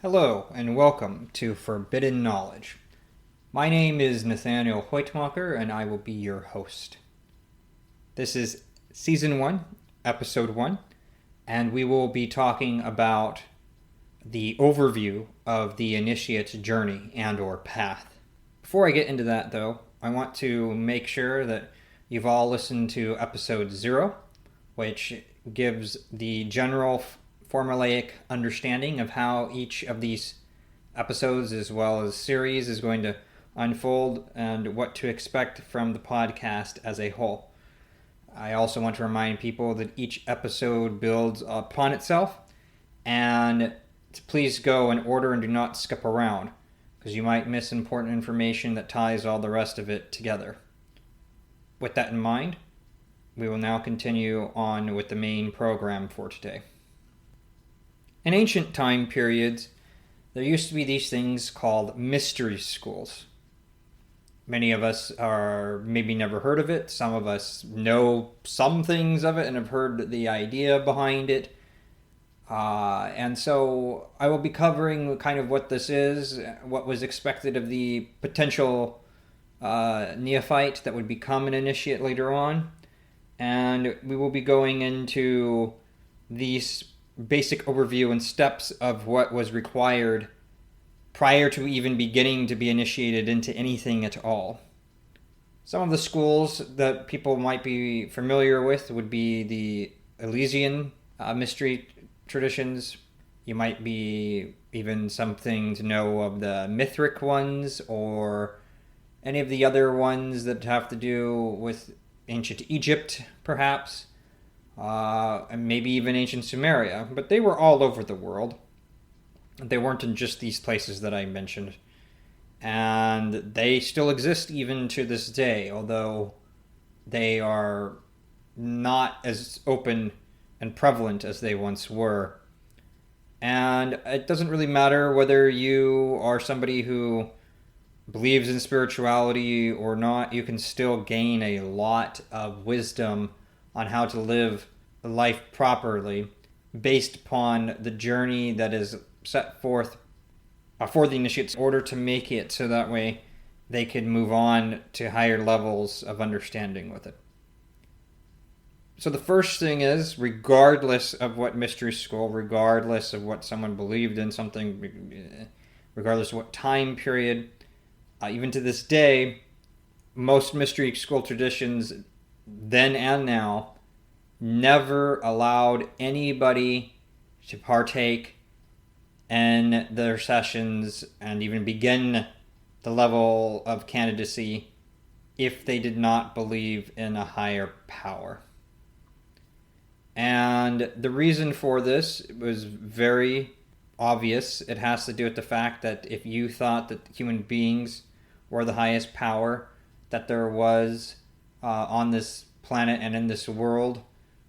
Hello, and welcome to Forbidden Knowledge. My name is Nathaniel Hoytmacher, and I will be your host. This is Season 1, Episode 1, and we will be talking about the overview of the initiate's journey and/or path. Before I get into that, though, I want to make sure that you've all listened to Episode 0, which gives the general formulaic understanding of how each of these episodes as well as series is going to unfold and what to expect from the podcast as a whole. I also want to remind people that each episode builds upon itself, and please go in order and do not skip around, because you might miss important information that ties all the rest of it together. With that in mind, we will now continue on with the main program for today. In ancient time periods, there used to be these things called mystery schools. Many of us are maybe never heard of it. Some of us know some things of it and have heard the idea behind it. And so I will be covering kind of what this is, what was expected of the potential neophyte that would become an initiate later on. And we will be going into these basic overview and steps of what was required prior to even beginning to be initiated into anything at all. Some of the schools that people might be familiar with would be the Elysian Mystery traditions. You might be even something to know of the Mithric ones or any of the other ones that have to do with ancient Egypt, perhaps. And maybe even ancient Sumeria, but they were all over the world. They weren't in just these places that I mentioned. And they still exist even to this day, although they are not as open and prevalent as they once were. And it doesn't really matter whether you are somebody who believes in spirituality or not, you can still gain a lot of wisdom on how to live life properly based upon the journey that is set forth for the initiates in order to make it so that way they can move on to higher levels of understanding with it. So the first thing is, regardless of what mystery school, regardless of what someone believed in something, regardless of what time period, even to this day, most mystery school traditions then and now never allowed anybody to partake in their sessions and even begin the level of candidacy if they did not believe in a higher power. And the reason for this was very obvious. It has to do with the fact that if you thought that human beings were the highest power that there was on this planet and in this world,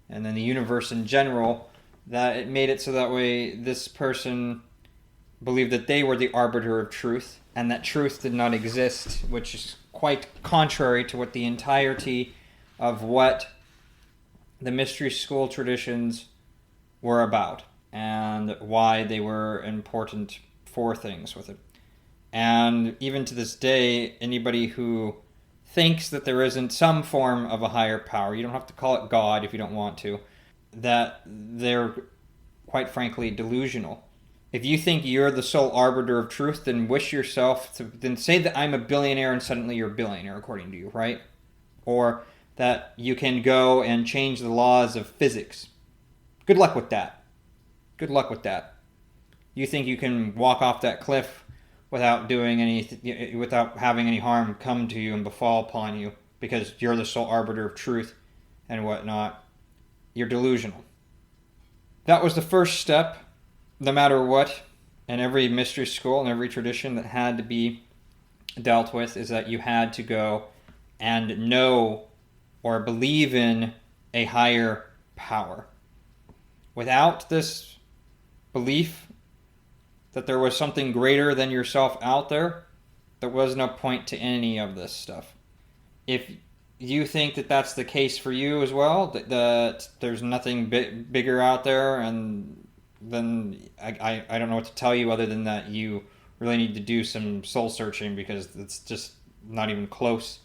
and then the universe in general, that it made it so that way this person believed that they were the arbiter of truth, and that truth did not exist, which is quite contrary to what the entirety of what the mystery school traditions were about, and why they were important for things with it. And even to this day, anybody who thinks that there isn't some form of a higher power, you don't have to call it God if you don't want to, that they're quite frankly delusional. If you think you're the sole arbiter of truth, then then say that I'm a billionaire and suddenly you're a billionaire according to you, right? Or that you can go and change the laws of physics. Good luck with that. Good luck with that. You think you can walk off that cliff without without having any harm come to you and befall upon you because you're the sole arbiter of truth and whatnot. You're delusional. That was the first step, no matter what, in every mystery school and every tradition that had to be dealt with, is that you had to go and know or believe in a higher power. Without this belief that there was something greater than yourself out there, there was no point to any of this stuff. If you think that that's the case for you as well, that there's nothing bigger out there and then I don't know what to tell you other than that you really need to do some soul searching, because it's just not even close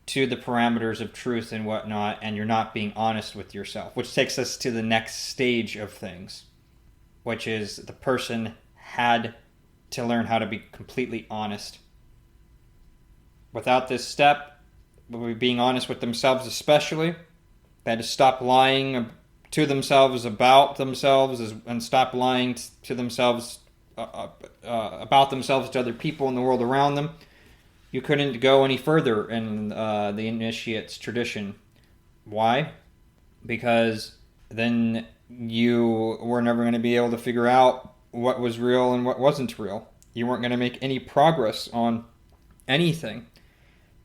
to the parameters of truth and whatnot, and you're not being honest with yourself, which takes us to the next stage of things, which is the person had to learn how to be completely honest. Without this step, being honest with themselves especially, they had to stop lying to themselves about themselves, and stop lying to themselves about themselves to other people in the world around them. You couldn't go any further in the initiate's tradition. Why? Because then you were never going to be able to figure out what was real and what wasn't real. You weren't going to make any progress on anything.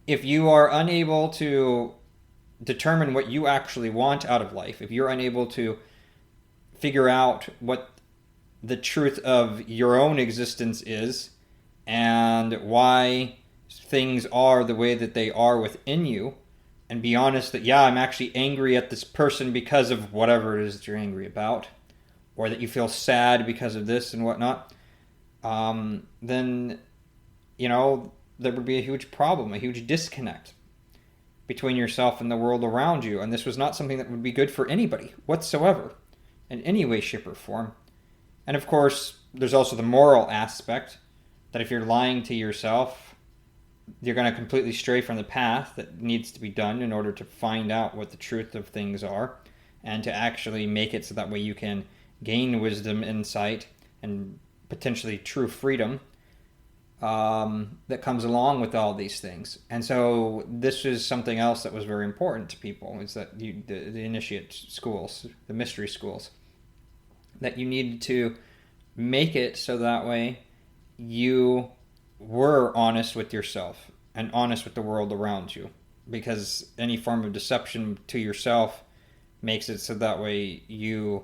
If you are unable to determine what you actually want out of life, if you're unable to figure out what the truth of your own existence is and why things are the way that they are within you, and be honest that, yeah, I'm actually angry at this person because of whatever it is that you're angry about, or that you feel sad because of this and whatnot, then, there would be a huge problem, a huge disconnect between yourself and the world around you. And this was not something that would be good for anybody whatsoever, in any way, shape, or form. And of course, there's also the moral aspect, that if you're lying to yourself, you're going to completely stray from the path that needs to be done in order to find out what the truth of things are, and to actually make it so that way you can gain wisdom, insight, and potentially true freedom that comes along with all these things. And so this is something else that was very important to people, is that the initiate schools, the mystery schools, that you needed to make it so that way you were honest with yourself and honest with the world around you, because any form of deception to yourself makes it so that way you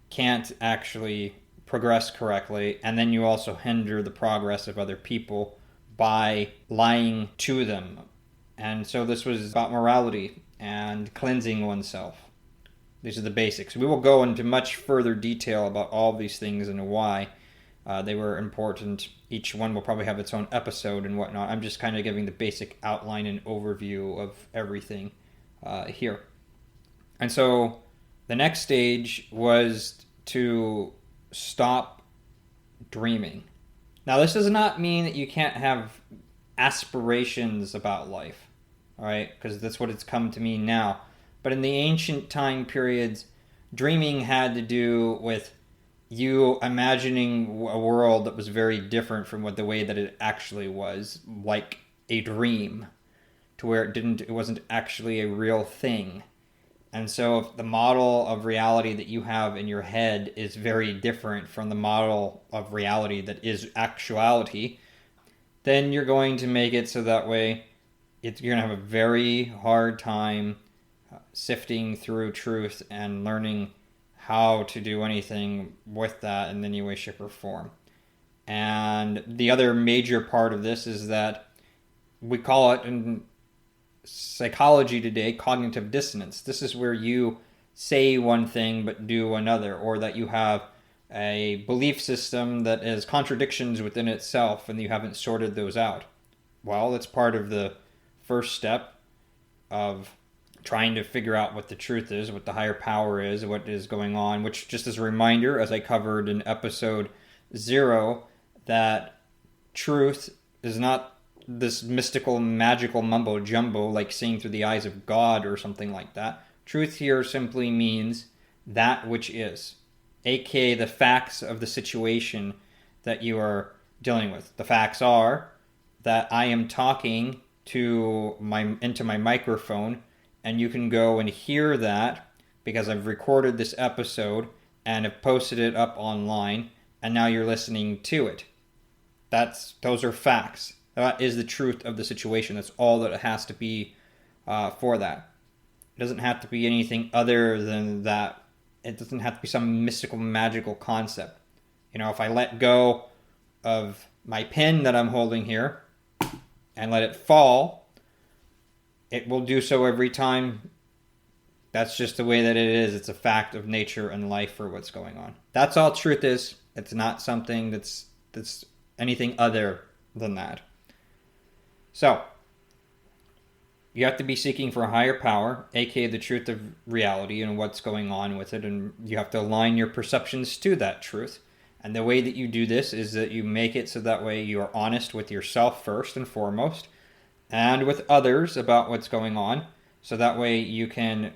can't actually progress correctly, and then you also hinder the progress of other people by lying to them. And so this was about morality and cleansing oneself. These are the basics. We will go into much further detail about all these things and why they were important. Each one will probably have its own episode and whatnot. I'm just kind of giving the basic outline and overview of everything here. And so the next stage was to stop dreaming. Now, this does not mean that you can't have aspirations about life, all right? Because that's what it's come to mean now. But in the ancient time periods, dreaming had to do with you imagining a world that was very different from the way that it actually was, like a dream, to where it wasn't actually a real thing. And so if the model of reality that you have in your head is very different from the model of reality that is actuality, then you're going to make it so that way you're going to have a very hard time sifting through truth and learning how to do anything with that in any way, shape, or form. And the other major part of this is that we call it in psychology today cognitive dissonance. This is where you say one thing but do another, or that you have a belief system that has contradictions within itself and you haven't sorted those out. Well, it's part of the first step of trying to figure out what the truth is, what the higher power is, what is going on, which, just as a reminder, as I covered in episode 0, that truth is not this mystical, magical mumbo-jumbo like seeing through the eyes of God or something like that. Truth here simply means that which is, aka the facts of the situation that you are dealing with. The facts are that I am talking into my microphone, and you can go and hear that because I've recorded this episode and have posted it up online, and now you're listening to it. Those are facts. That is the truth of the situation. That's all that it has to be for that. It doesn't have to be anything other than that. It doesn't have to be some mystical, magical concept. If I let go of my pen that I'm holding here and let it fall, it will do so every time That's just the way that it is. It's a fact of nature and life for what's going on. That's all truth is. It's not something that's anything other than that. So, you have to be seeking for a higher power, aka the truth of reality and what's going on with it, and you have to align your perceptions to that truth. And the way that you do this is that you make it so that way you are honest with yourself first and foremost, and with others about what's going on, so that way you can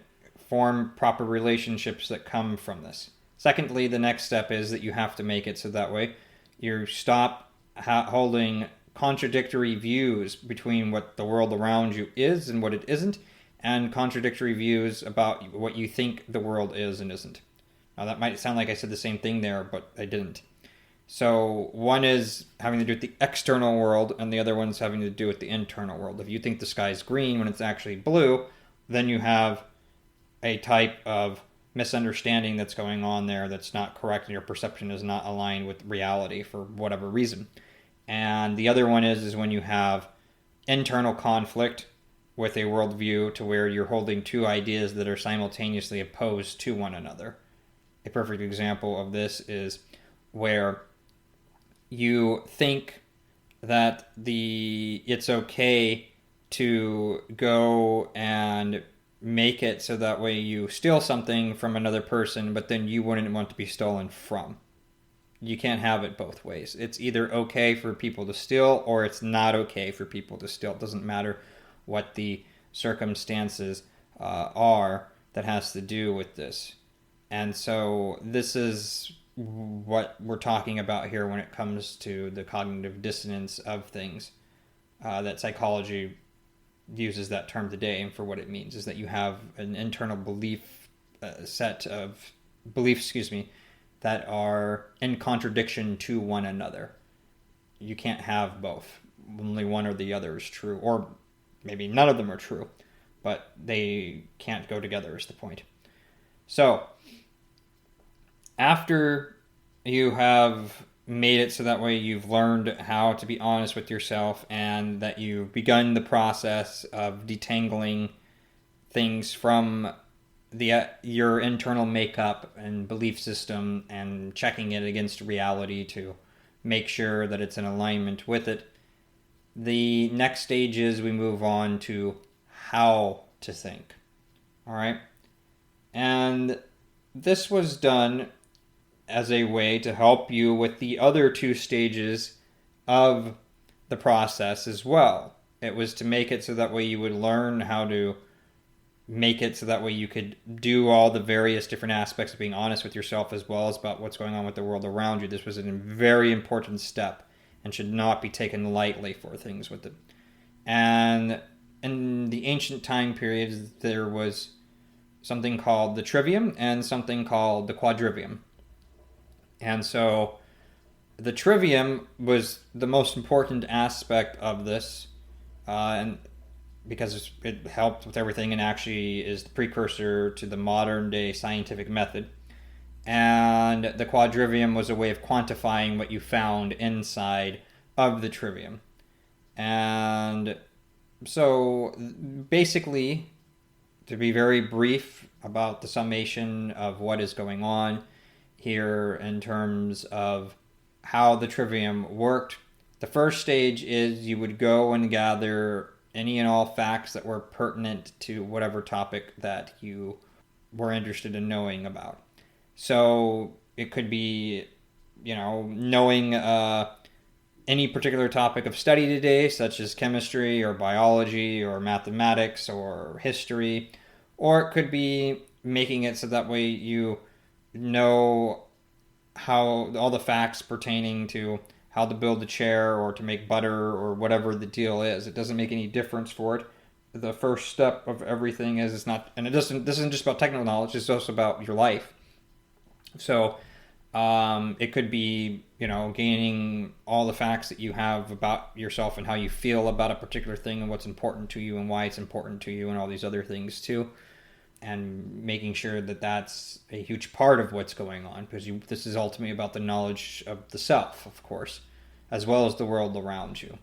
form proper relationships that come from this. Secondly, the next step is that you have to make it so that way you stop holding contradictory views between what the world around you is and what it isn't, and contradictory views about what you think the world is and isn't. Now that might sound like I said the same thing there, but I didn't. So one is having to do with the external world, and the other one's having to do with the internal world. If you think the sky's green when it's actually blue, then you have a type of misunderstanding that's going on there that's not correct, and your perception is not aligned with reality for whatever reason. And the other one is when you have internal conflict with a worldview to where you're holding two ideas that are simultaneously opposed to one another. A perfect example of this is where you think that it's okay to go and make it so that way you steal something from another person, but then you wouldn't want to be stolen from. You can't have it both ways. It's either okay for people to steal or it's not okay for people to steal. It doesn't matter what the circumstances are that has to do with this. And so this is what we're talking about here when it comes to the cognitive dissonance of things. That psychology uses that term today, and for what it means is that you have an internal set of beliefs, that are in contradiction to one another. You can't have both. Only one or the other is true, or maybe none of them are true, but they can't go together is the point. So, after you have made it so that way you've learned how to be honest with yourself and that you've begun the process of detangling things from your internal makeup and belief system and checking it against reality to make sure that it's in alignment with it, the next stage is we move on to how to think. All right? And this was done as a way to help you with the other two stages of the process as well. It was to make it so that way you would learn how to make it so that way you could do all the various different aspects of being honest with yourself as well as about what's going on with the world around you. This was a very important step and should not be taken lightly for things with it. And in the ancient time periods, there was something called the trivium and something called the quadrivium. And so the trivium was the most important aspect of this, and because it helped with everything and actually is the precursor to the modern day scientific method. And the quadrivium was a way of quantifying what you found inside of the trivium. And so basically, to be very brief about the summation of what is going on here in terms of how the trivium worked, the first stage is you would go and gather any and all facts that were pertinent to whatever topic that you were interested in knowing about. So it could be, knowing any particular topic of study today, such as chemistry or biology or mathematics or history, or it could be making it so that way you know how all the facts pertaining to how to build a chair or to make butter or whatever the deal is. It doesn't make any difference for it. The first step of everything is it's not, and this isn't just about technical knowledge, it's also about your life. So it could be, gaining all the facts that you have about yourself and how you feel about a particular thing and what's important to you and why it's important to you and all these other things too. And making sure that that's a huge part of what's going on, because this is ultimately about the knowledge of the self, of course, as well as the world around you,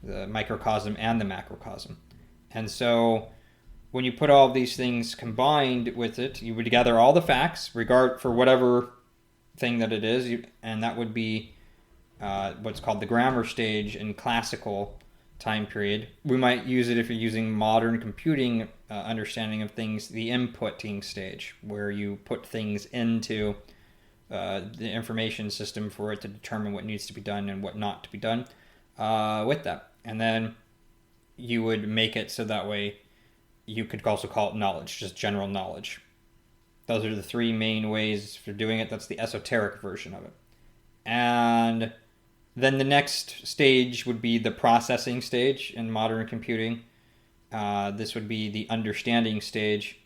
the microcosm and the macrocosm. And so when you put all of these things combined with it, you would gather all the facts, regard for whatever thing that it is, and that would be what's called the grammar stage in classical time period. We might use it if you're using modern computing understanding of things, the inputting stage, where you put things into the information system for it to determine what needs to be done and what not to be done with that. And then you would make it so that way you could also call it knowledge, just general knowledge. Those are the three main ways for doing it. That's the esoteric version of it. And then the next stage would be the processing stage in modern computing. This would be the understanding stage.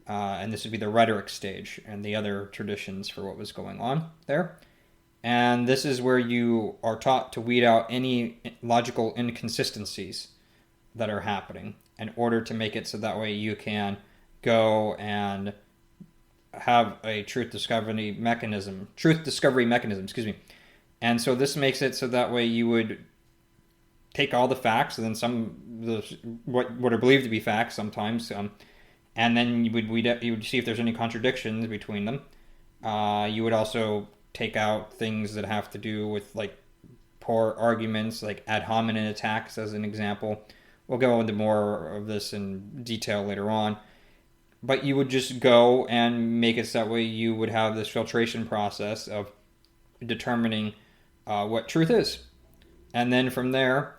And this would be the rhetoric stage and the other traditions for what was going on there. And this is where you are taught to weed out any logical inconsistencies that are happening in order to make it so that way you can go and have a truth discovery mechanism, And so this makes it so that way you would take all the facts, and then what are believed to be facts sometimes, and then you would see if there's any contradictions between them. You would also take out things that have to do with like poor arguments, like ad hominem attacks as an example. We'll go into more of this in detail later on. But you would just go and make it so that way you would have this filtration process of determining what truth is. And then from there,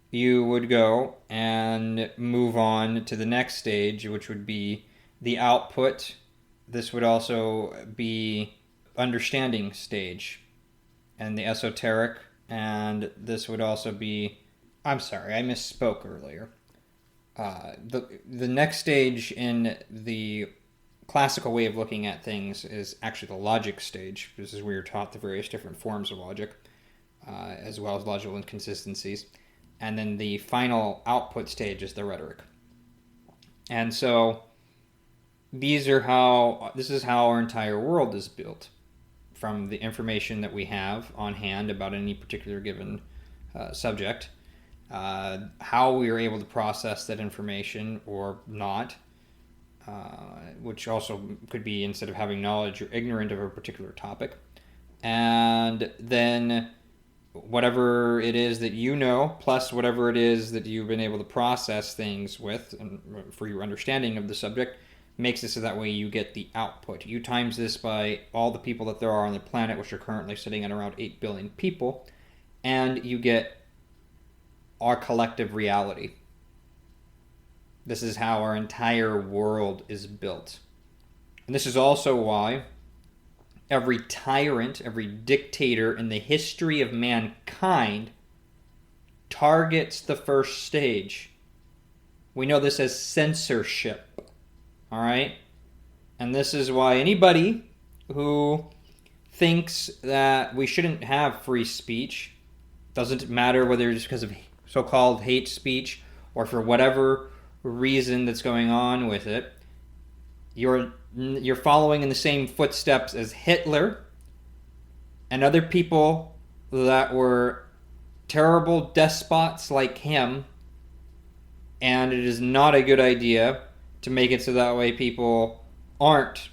you would go and move on to the next stage, which would be the output. This would also be understanding stage and the esoteric. And this would also be... I'm sorry, I misspoke earlier. The next stage in the classical way of looking at things is actually the logic stage. This is where you're taught the various different forms of logic, as well as logical inconsistencies. And then the final output stage is the rhetoric. And so this is how our entire world is built, from the information that we have on hand about any particular given subject. How we are able to process that information or not, which also could be, instead of having knowledge, you're ignorant of a particular topic. And then whatever it is that you know, plus whatever it is that you've been able to process things with, and for your understanding of the subject, makes it so that way you get the output. You times this by all the people that there are on the planet, which are currently sitting at around 8 billion people, and you get our collective reality. This is how our entire world is built. And this is also why every tyrant, every dictator in the history of mankind targets the first stage. We know this as censorship. All right? And this is why anybody who thinks that we shouldn't have free speech, doesn't matter whether it's because of so-called hate speech or for whatever reason that's going on with it, you're following in the same footsteps as Hitler and other people that were terrible despots like him, and it is not a good idea to make it so that way people aren't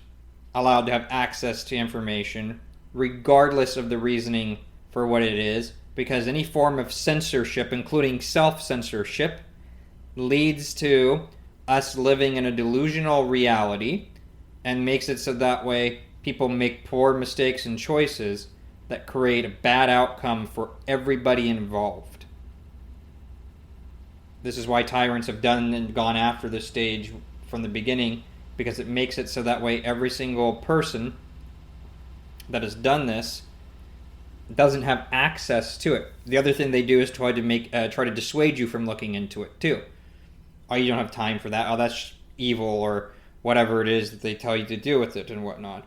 allowed to have access to information regardless of the reasoning for what it is, because any form of censorship, including self-censorship, leads to us living in a delusional reality and makes it so that way people make poor mistakes and choices that create a bad outcome for everybody involved. This is why tyrants have done and gone after this stage from the beginning, because it makes it so that way every single person that has done this doesn't have access to it. The other thing they do is try to dissuade you from looking into it too. Oh, you don't have time for that. Oh, that's evil, or whatever it is that they tell you to do with it and whatnot.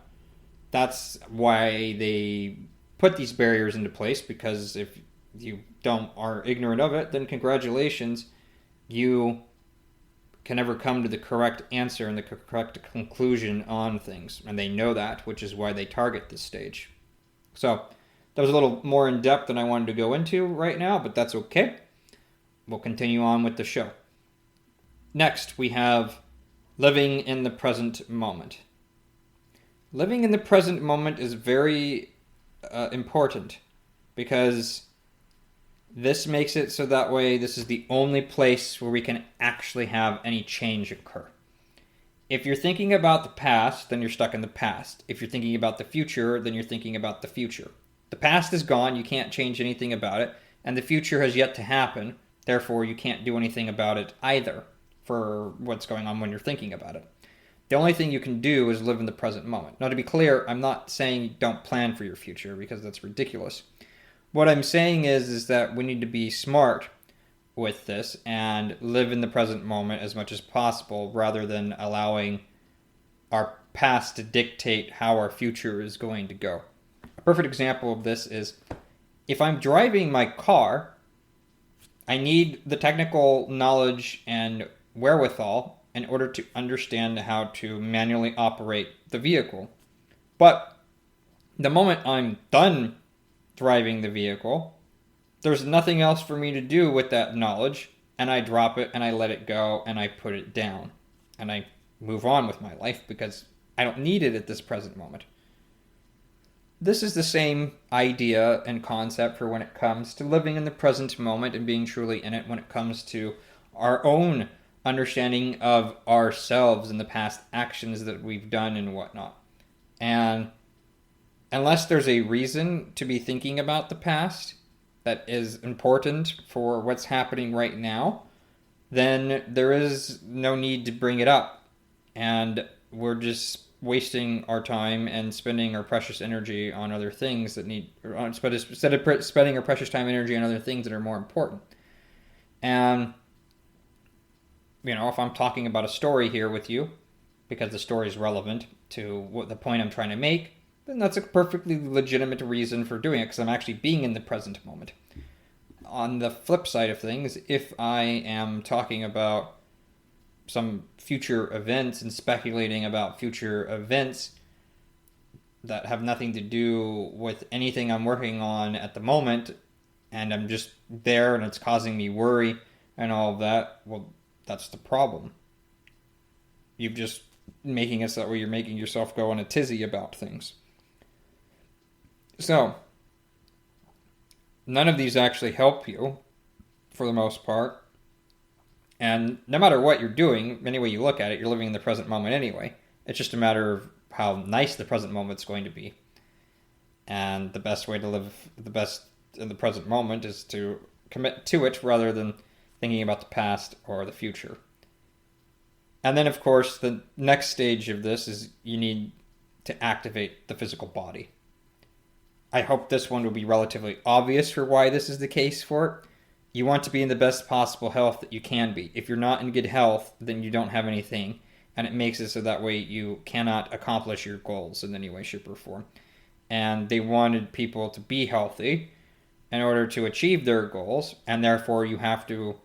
That's why they put these barriers into place, because if you are ignorant of it, then congratulations, you can never come to the correct answer and the correct conclusion on things. And they know that, which is why they target this stage. So that was a little more in depth than I wanted to go into right now, but that's okay. We'll continue on with the show. Next, we have living in the present moment. Living in the present moment is very important because this makes it so that way this is the only place where we can actually have any change occur. If you're thinking about the past, then you're stuck in the past. If you're thinking about the future, then you're thinking about the future. The past is gone, you can't change anything about it, and the future has yet to happen, therefore you can't do anything about it either for what's going on when you're thinking about it. The only thing you can do is live in the present moment. Now, to be clear, I'm not saying don't plan for your future because that's ridiculous. What I'm saying is that we need to be smart with this and live in the present moment as much as possible rather than allowing our past to dictate how our future is going to go. A perfect example of this is if I'm driving my car, I need the technical knowledge and wherewithal in order to understand how to manually operate the vehicle. But the moment I'm done driving the vehicle, there's nothing else for me to do with that knowledge, and I drop it and I let it go and I put it down and I move on with my life because I don't need it at this present moment. This is the same idea and concept for when it comes to living in the present moment and being truly in it when it comes to our own understanding of ourselves and the past actions that we've done and whatnot. And unless there's a reason to be thinking about the past that is important for what's happening right now, then there is no need to bring it up. And we're just wasting our time and spending our precious energy on other things that need, instead of spending our precious time and energy on other things that are more important. And if I'm talking about a story here with you, because the story is relevant to what the point I'm trying to make, then that's a perfectly legitimate reason for doing it, because I'm actually being in the present moment. On the flip side of things, if I am talking about some future events and speculating about future events that have nothing to do with anything I'm working on at the moment, and I'm just there and it's causing me worry and all of that, well, that's the problem. You're just making it so that way you're making yourself go in a tizzy about things. So, none of these actually help you, for the most part. And no matter what you're doing, any way you look at it, you're living in the present moment anyway. It's just a matter of how nice the present moment's going to be. And the best way to live the best in the present moment is to commit to it rather than thinking about the past or the future. And then, of course, the next stage of this is you need to activate the physical body. I hope this one will be relatively obvious for why this is the case for it. You want to be in the best possible health that you can be. If you're not in good health, then you don't have anything, and it makes it so that way you cannot accomplish your goals in any way, shape, or form. And they wanted people to be healthy in order to achieve their goals, and therefore you have to,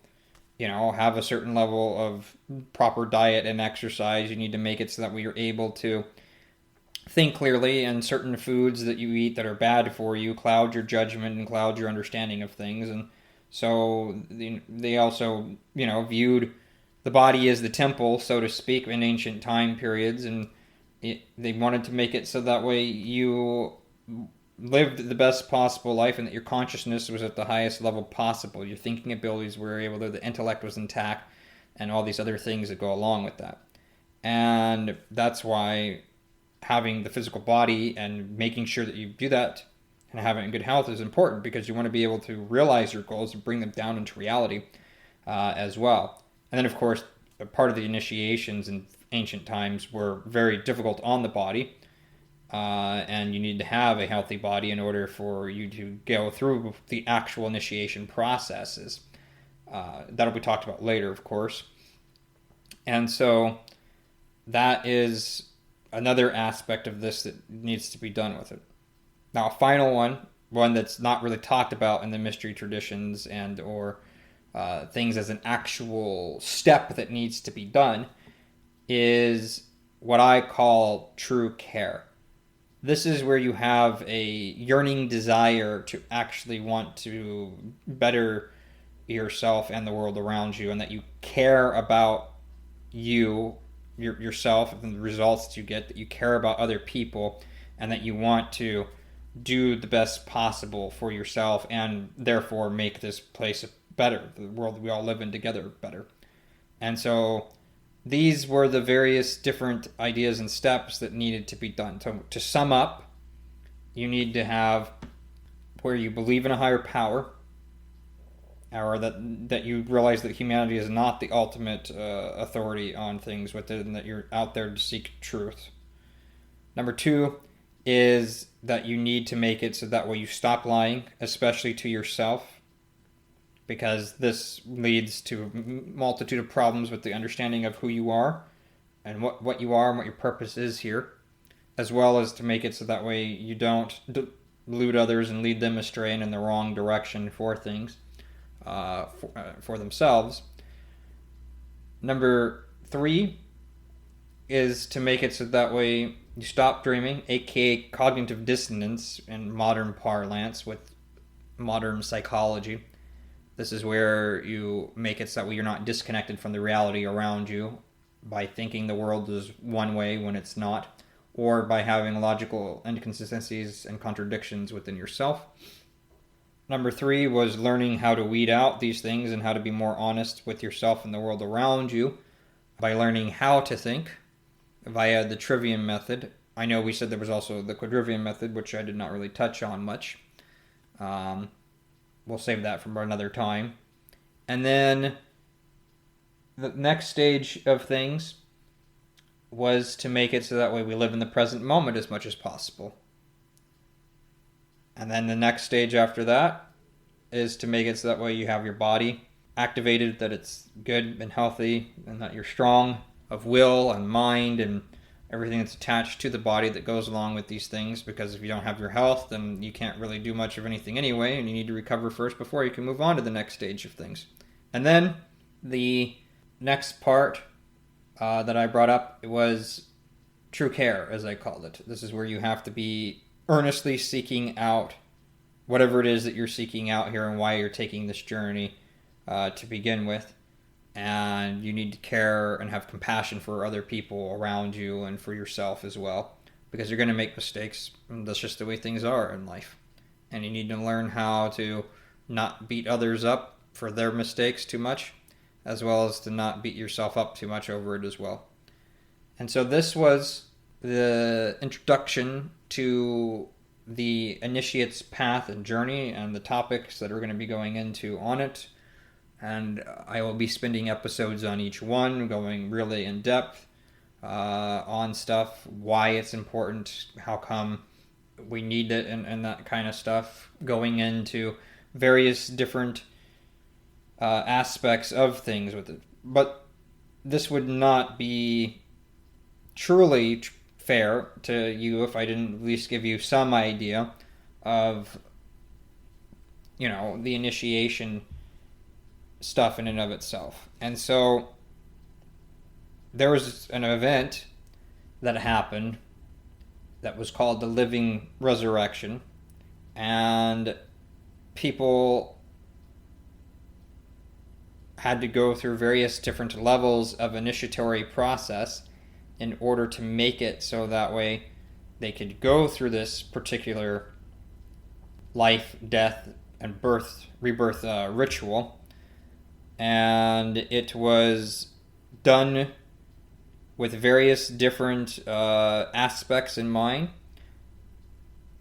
have a certain level of proper diet and exercise. You need to make it so that we are able to think clearly, and certain foods that you eat that are bad for you cloud your judgment and cloud your understanding of things. And so they also, viewed the body as the temple, so to speak, in ancient time periods, and they wanted to make it so that way you lived the best possible life and that your consciousness was at the highest level possible. Your thinking abilities were able to, the intellect was intact, and all these other things that go along with that. And that's why having the physical body and making sure that you do that and having good health is important, because you want to be able to realize your goals and bring them down into reality as well. And then, of course, part of the initiations in ancient times were very difficult on the body, and you need to have a healthy body in order for you to go through the actual initiation processes. That'll be talked about later, of course. And so that is another aspect of this that needs to be done with it. Now, a final one that's not really talked about in the mystery traditions and or things as an actual step that needs to be done, is what I call true care. This is where you have a yearning desire to actually want to better yourself and the world around you, and that you care about you yourself and the results that you get, that you care about other people, and that you want to do the best possible for yourself and therefore make this place better, the world we all live in together better. And so these were the various different ideas and steps that needed to be done. So to sum up, you need to have where you believe in a higher power, or that you realize that humanity is not the ultimate authority on things with it, and that you're out there to seek truth. Number 2 is that you need to make it so that way you stop lying, especially to yourself, because this leads to a multitude of problems with the understanding of who you are and what you are and what your purpose is here, as well as to make it so that way you don't delude others and lead them astray and in the wrong direction for things, for themselves. Number 3 is to make it so that way you stop dreaming, aka cognitive dissonance in modern parlance with modern psychology. This is where you make it so that way you're not disconnected from the reality around you by thinking the world is one way when it's not, or by having logical inconsistencies and contradictions within yourself. Number 3 was learning how to weed out these things and how to be more honest with yourself and the world around you by learning how to think via the trivium method. I know we said there was also the quadrivium method, which I did not really touch on much. We'll save that for another time. And then the next stage of things was to make it so that way we live in the present moment as much as possible. And then the next stage after that is to make it so that way you have your body activated, that it's good and healthy, and that you're strong of will and mind and everything that's attached to the body that goes along with these things, because if you don't have your health, then you can't really do much of anything anyway, and you need to recover first before you can move on to the next stage of things. And then the next part that I brought up was true care, as I called it. This is where you have to be earnestly seeking out whatever it is that you're seeking out here and why you're taking this journey to begin with. And you need to care and have compassion for other people around you and for yourself as well, because you're going to make mistakes. That's just the way things are in life. And you need to learn how to not beat others up for their mistakes too much, as well as to not beat yourself up too much over it as well. And so this was the introduction to the initiate's path and journey and the topics that are going to be going into on it. And I will be spending episodes on each one, going really in depth on stuff, why it's important, how come we need it, and that kind of stuff, going into various different aspects of things with it. But this would not be truly fair to you if I didn't at least give you some idea of, the initiation stuff in and of itself. And so there was an event that happened that was called the Living Resurrection, and people had to go through various different levels of initiatory process in order to make it so that way they could go through this particular life, death, and rebirth ritual. And it was done with various different aspects in mind.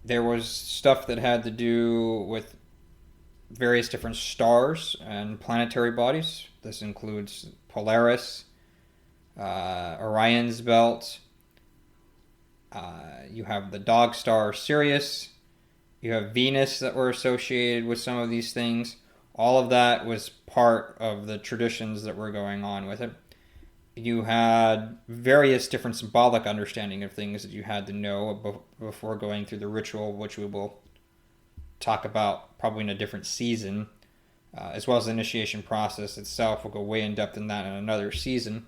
There was stuff that had to do with various different stars and planetary bodies. This includes Polaris, Orion's belt. You have the dog star Sirius. You have Venus that were associated with some of these things. All of that was part of the traditions that were going on with it. You had various different symbolic understanding of things that you had to know before going through the ritual, which we will talk about probably in a different season, as well as the initiation process itself. We'll go way in depth in that in another season.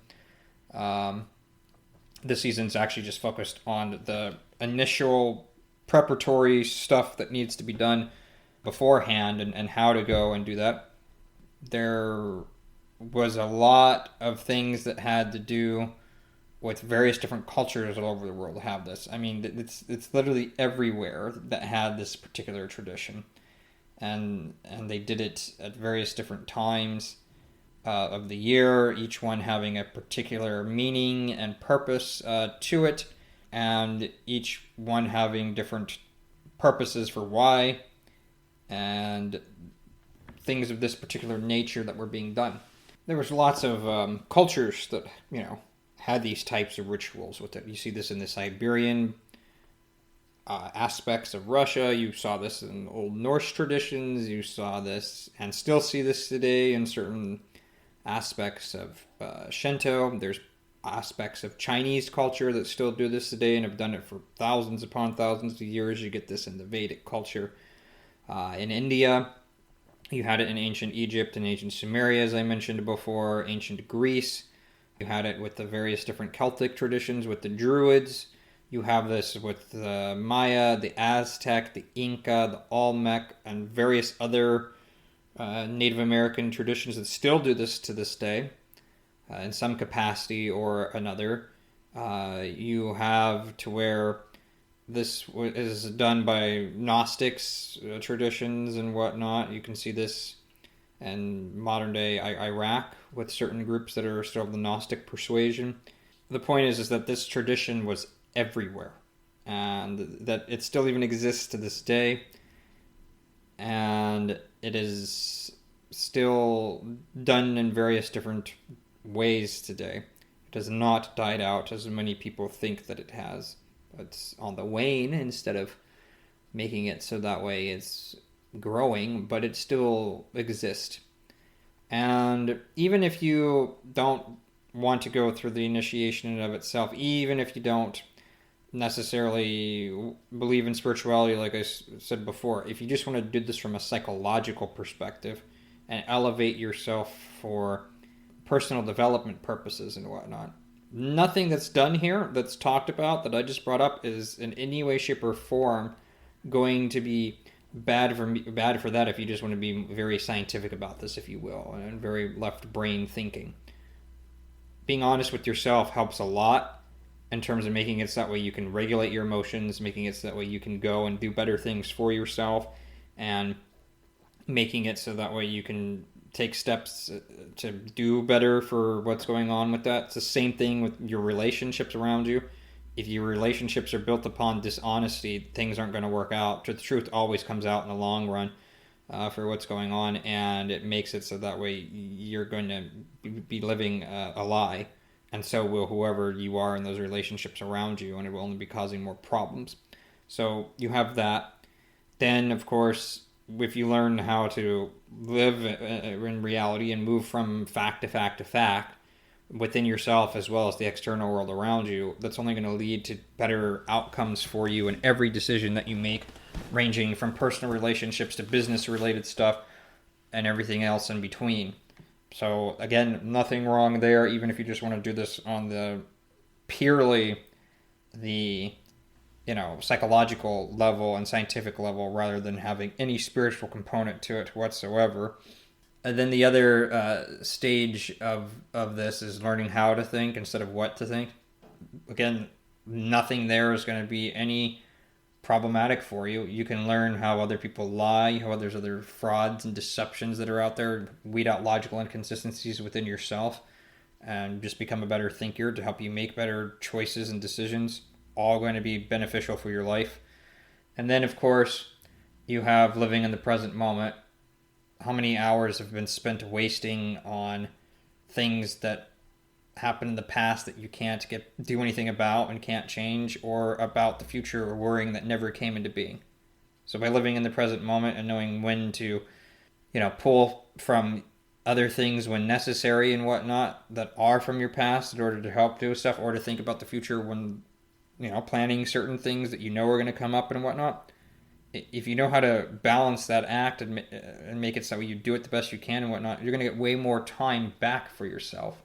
This season's actually just focused on the initial preparatory stuff that needs to be done beforehand and how to go and do that. There was a lot of things that had to do with various different cultures all over the world have this. I mean, it's literally everywhere that had this particular tradition, and they did it at various different times of the year, each one having a particular meaning and purpose to it, and each one having different purposes for why, and things of this particular nature that were being done. There was lots of cultures that, had these types of rituals with it. You see this in the Siberian aspects of Russia. You saw this in Old Norse traditions. You saw this and still see this today in certain aspects of Shinto. There's aspects of Chinese culture that still do this today and have done it for thousands upon thousands of years. You get this in the Vedic culture. In India, you had it in ancient Egypt and ancient Sumeria, as I mentioned before, ancient Greece. You had it with the various different Celtic traditions, with the Druids. You have this with the Maya, the Aztec, the Inca, the Olmec, and various other Native American traditions that still do this to this day, in some capacity or another. You have to where this is done by Gnostics traditions and whatnot. You can see this in modern day Iraq with certain groups that are still of the Gnostic persuasion. The point is that this tradition was everywhere, and that it still even exists to this day, and it is still done in various different ways today. It has not died out as many people think that it has. It's on the wane instead of making it so that way it's growing, but it still exists. And even if you don't want to go through the initiation in and of itself, even if you don't necessarily believe in spirituality, like I said before, if you just want to do this from a psychological perspective and elevate yourself for personal development purposes and whatnot, nothing that's done here, that's talked about, that I just brought up, is in any way, shape, or form going to be bad for that if you just want to be very scientific about this, if you will, and very left brain thinking. Being honest with yourself helps a lot in terms of making it so that way you can regulate your emotions, making it so that way you can go and do better things for yourself, and making it so that way you can take steps to do better for what's going on with that. It's the same thing with your relationships around you. If your relationships are built upon dishonesty, things aren't going to work out. The truth always comes out in the long run for what's going on, and it makes it so that way you're going to be living a lie, and so will whoever you are in those relationships around you, and it will only be causing more problems. So you have that. Then, of course, if you learn how to live in reality and move from fact to fact to fact within yourself as well as the external world around you, that's only going to lead to better outcomes for you in every decision that you make, ranging from personal relationships to business related stuff and everything else in between. So again, nothing wrong there, even if you just want to do this on the purely the psychological level and scientific level rather than having any spiritual component to it whatsoever. And then the other stage of this is learning how to think instead of what to think. Again, nothing there is going to be any problematic for you. You can learn how other people lie, how there's other frauds and deceptions that are out there, weed out logical inconsistencies within yourself, and just become a better thinker to help you make better choices and decisions, all going to be beneficial for your life. And then, of course, you have living in the present moment. How many hours have been spent wasting on things that happened in the past that you can't do anything about and can't change, or about the future or worrying that never came into being? So by living in the present moment and knowing when to, pull from other things when necessary and whatnot that are from your past in order to help do stuff, or to think about the future when, planning certain things that are going to come up and whatnot. If you know how to balance that act and make it so you do it the best you can and whatnot, you're going to get way more time back for yourself.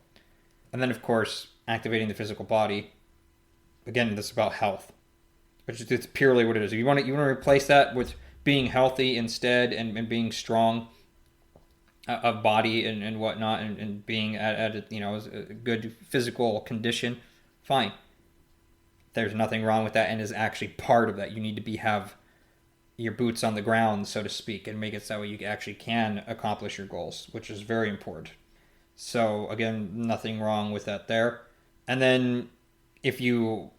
And then, of course, activating the physical body. Again, this is about health, which is purely what it is. If you want to replace that with being healthy instead, and being strong of body and whatnot, and being at a good physical condition, fine. There's nothing wrong with that and is actually part of that. You need to have your boots on the ground, so to speak, and make it so you actually can accomplish your goals, which is very important. So again, nothing wrong with that there. And then if you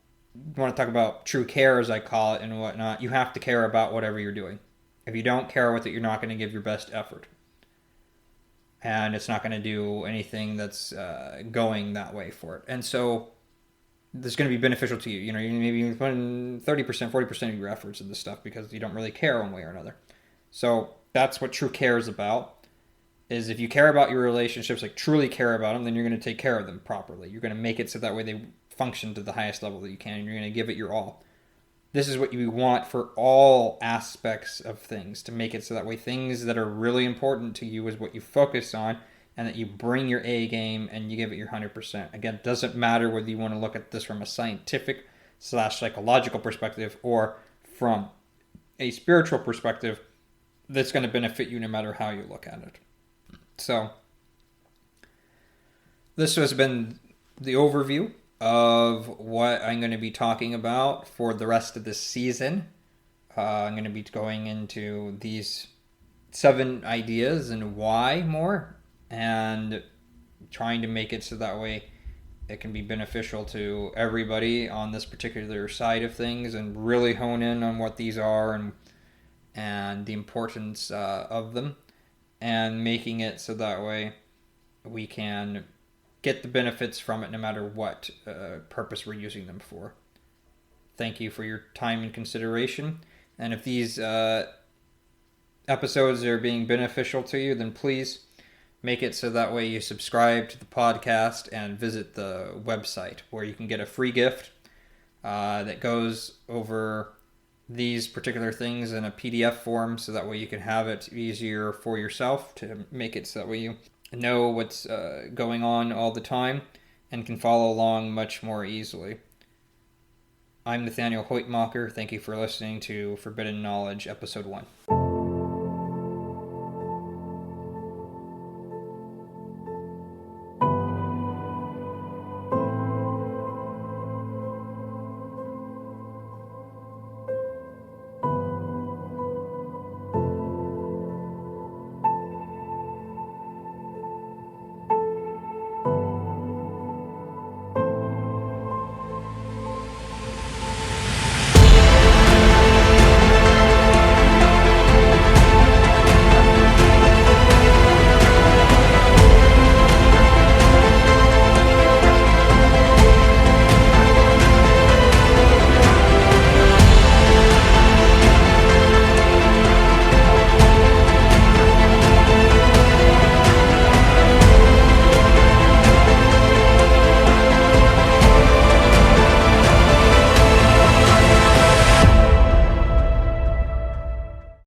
want to talk about true care, as I call it, and whatnot, you have to care about whatever you're doing. If you don't care with it, you're not going to give your best effort. And it's not going to do anything that's going that way for it. And so this is going to be beneficial to you. You know, maybe you put in 30%, 40% of your efforts in this stuff because you don't really care one way or another. So that's what true care is about. Is if you care about your relationships, like truly care about them, then you're going to take care of them properly. You're going to make it so that way they function to the highest level that you can, and you're going to give it your all. This is what you want for all aspects of things, to make it so that way things that are really important to you is what you focus on, and that you bring your A game and you give it your 100%. Again, it doesn't matter whether you want to look at this from a scientific / psychological perspective or from a spiritual perspective. That's going to benefit you no matter how you look at it. So, this has been the overview of what I'm going to be talking about for the rest of this season. I'm going to be going into these 7 ideas and why more, and trying to make it so that way it can be beneficial to everybody on this particular side of things, and really hone in on what these are and the importance of them, and making it so that way we can get the benefits from it no matter what purpose we're using them for. Thank you for your time and consideration. And if these episodes are being beneficial to you, then please make it so that way you subscribe to the podcast and visit the website where you can get a free gift that goes over these particular things in a PDF form, so that way you can have it easier for yourself to make it so that way you know what's going on all the time and can follow along much more easily. I'm Nathaniel Hoytmacher. Thank you for listening to Forbidden Knowledge, Episode 1.